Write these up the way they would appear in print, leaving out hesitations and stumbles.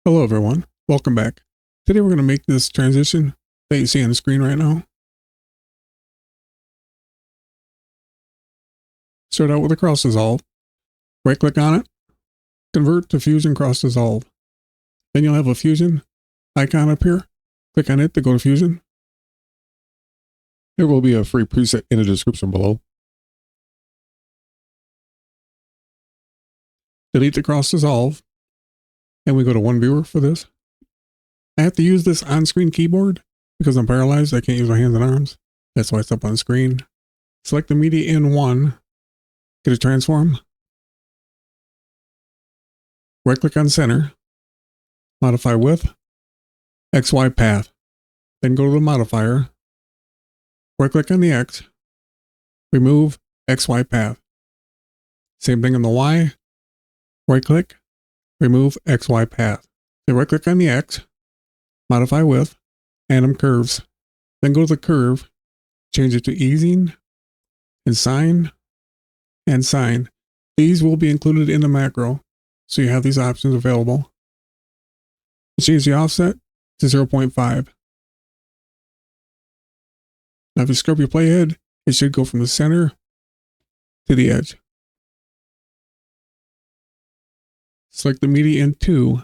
Hello everyone, welcome back. Today we're going to make this transition that you see on the screen right now. Start out with a cross dissolve, right click on it, convert to fusion cross dissolve. Then you'll have a fusion icon up here. Click on it to go to fusion. There will be a free preset in the description below. Delete the cross dissolve, and we go to one viewer for this. I have to use this on-screen keyboard because I'm paralyzed. I can't use my hands and arms. That's why it's up on the screen. Select the media in one, get a transform. Right click on center, modify width, XY path. Then go to the modifier, right click on the X, remove XY path. Same thing on the Y, right click, remove XY path. Then right click on the X, modify width, anim curves. Then go to the curve, change it to easing, and sine, and sine. These will be included in the macro, so you have these options available. Change the offset to 0.5. Now if you scrub your playhead, it should go from the center to the edge. Select the media in 2,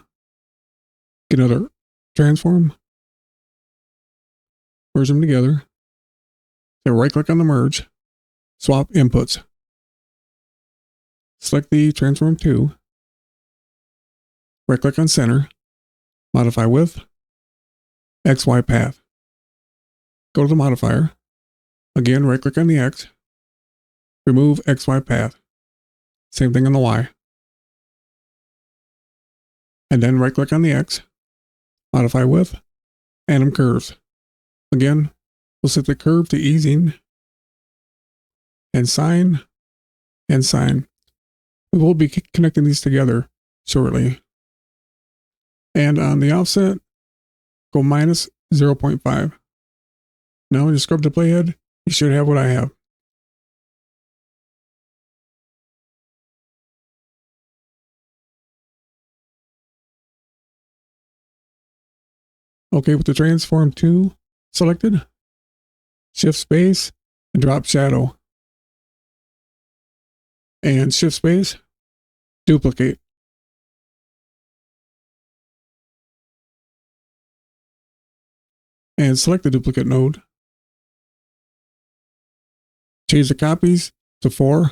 get another transform, merge them together, then right click on the merge, swap inputs. Select the transform 2, right click on center, modify width, XY path. Go to the modifier, again right click on the X, remove XY path. Same thing on the Y. And then right click on the X, modify width, anim curves. Again, we'll set the curve to easing, and sine, and sine. We will be connecting these together shortly. And on the offset, go minus 0.5. Now when you scrub the playhead, you should have what I have. Okay, with the transform 2 selected, shift space and drop shadow. And shift space, duplicate. And select the duplicate node. Change the copies to 4.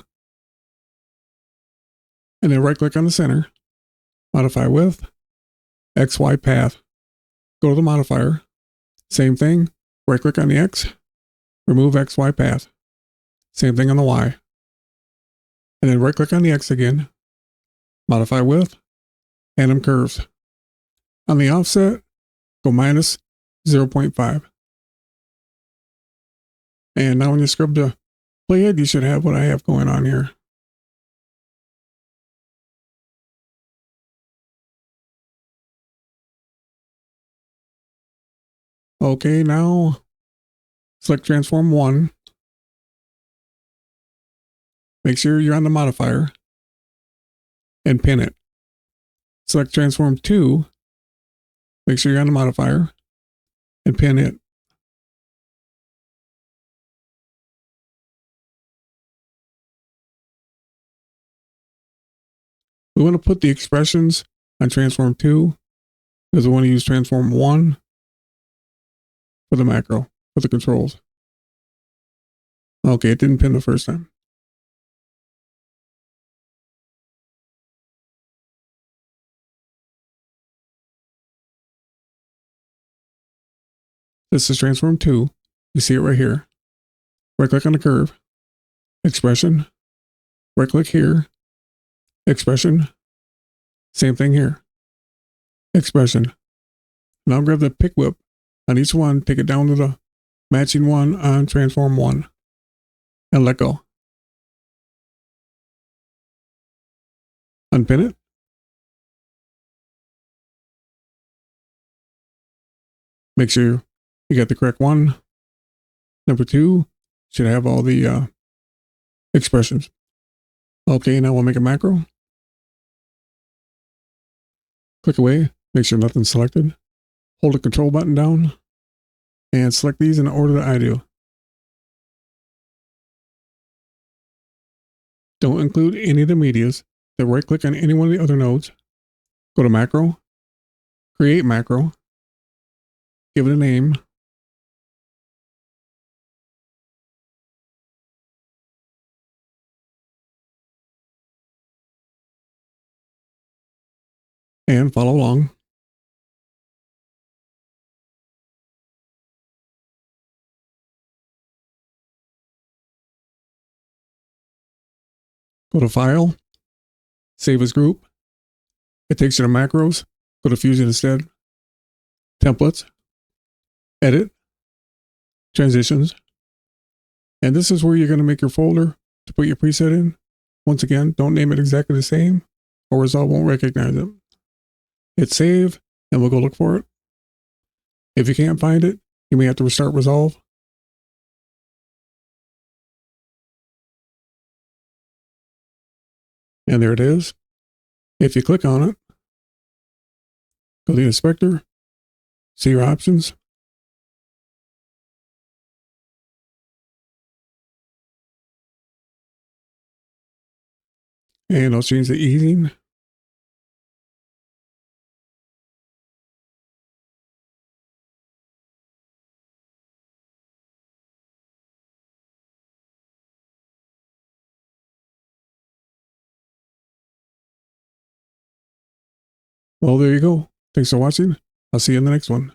And then right click on the center, modify width, XY path. Go to the modifier, same thing, right click on the X, remove XY path. Same thing on the Y. And then right click on the X again, modify width, anim curves. On the offset, go minus 0.5. And now when you scrub the playhead, you should have what I have going on here. Okay, now select transform 1. Make sure you're on the modifier and pin it. Select transform 2. Make sure you're on the modifier and pin it. We want to put the expressions on transform 2 because we want to use transform 1 for the macro, for the controls. Okay, it didn't pin the first time. This is transform 2. You see it right here. Right click on the curve, expression, right click here, expression, same thing here, expression. Now grab the pick whip on each one, take it down to the matching one on transform 1, and let go. Unpin it. Make sure you got the correct one. Number 2 should have all the expressions. Okay, now we'll make a macro. Click away, Make sure nothing's selected. Hold the control button down and select these in the order that I do. Don't include any of the medias. Then right click on any one of the other nodes. Go to macro, create macro, give it a name, and follow along. Go to File, Save as Group. It takes you to Macros. Go to Fusion instead. Templates, Edit, Transitions. And this is where you're going to make your folder to put your preset in. Once again, don't name it exactly the same or Resolve won't recognize it. Hit Save and we'll go look for it. If you can't find it, you may have to restart Resolve. And there it is. If you click on it, go to the inspector, see your options. And I'll change the easing. Well, there you go. Thanks for watching. I'll see you in the next one.